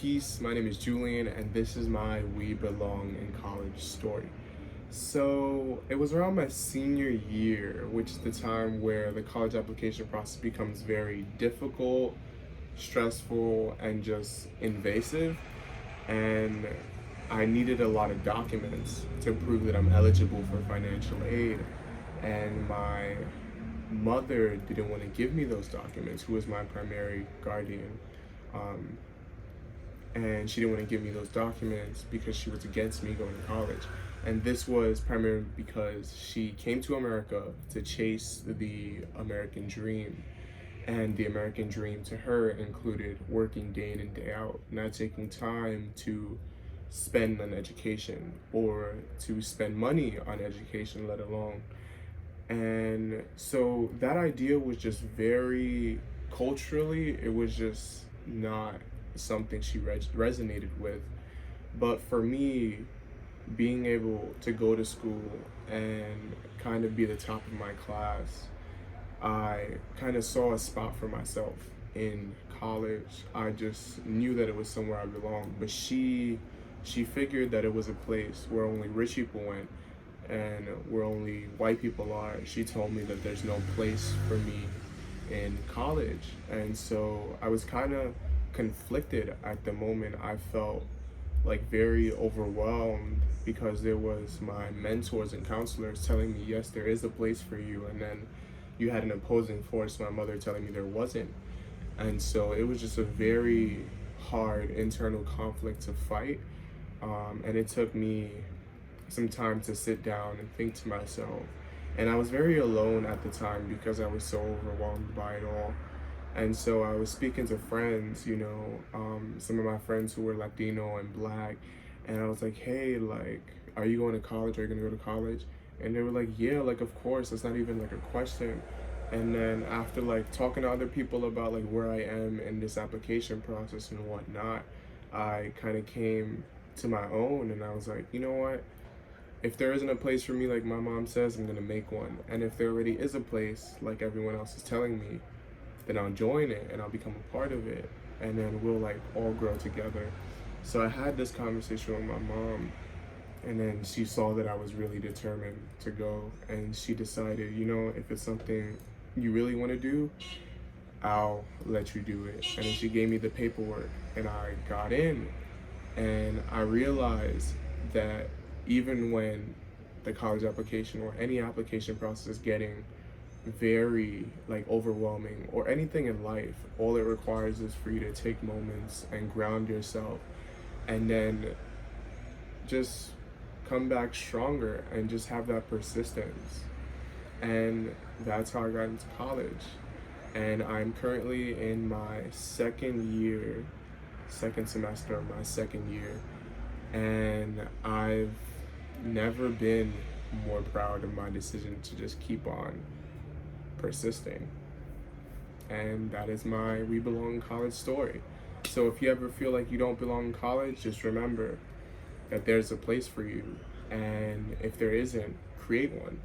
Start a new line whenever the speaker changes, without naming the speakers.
Peace. My name is Julian, and this is my We Belong in College story. So, it was around my senior year, which is the time where the college application process becomes very difficult, stressful, and just invasive. And I needed a lot of documents to prove that I'm eligible for financial aid. And my mother didn't want to give me those documents, who was my primary guardian. Um, and she didn't want to give me those documents because she was against me going to college. And this was primarily because she came to America to chase the American dream. And the American dream to her included working day in and day out, not taking time to spend on education or to spend money on education, let alone. And so that idea was just very culturally, it was just not something she resonated with. But for me, being able to go to school and kind of be the top of my class, I kind of saw a spot for myself in college. I just knew that it was somewhere I belonged. But she figured that it was a place where only rich people went and where only white people are. She told me that there's no place for me in college. And so I was kind of conflicted at the moment. I felt like very overwhelmed because there was my mentors and counselors telling me, yes, there is a place for you. And then you had an opposing force, my mother, telling me there wasn't. And so it was just a very hard internal conflict to fight. And it took me some time to sit down and think to myself. And I was very alone at the time because I was so overwhelmed by it all. And so I was speaking to friends, some of my friends who were Latino and Black, and I was like, hey, like, are you going to college? Are you going to go to college? And they were like, yeah, like, of course, it's not even like a question. And then after like talking to other people about like where I am in this application process and whatnot, I kind of came to my own, and I was like, you know what? If there isn't a place for me, like my mom says, I'm going to make one. And if there already is a place, like everyone else is telling me, then I'll join it and I'll become a part of it, and then we'll like all grow together. So I had this conversation with my mom, and then she saw that I was really determined to go, and she decided, if it's something you really want to do, I'll let you do it. And then she gave me the paperwork, and I got in, and I realized that even when the college application or any application process is getting very like overwhelming, or anything in life, all it requires is for you to take moments and ground yourself, and then just come back stronger and just have that persistence. And that's how I got into college. And I'm currently in my second semester of my second year, and I've never been more proud of my decision to just keep on persisting. And that is my We Belong in College story. So if you ever feel like you don't belong in college, just remember that there's a place for you. And if there isn't, create one.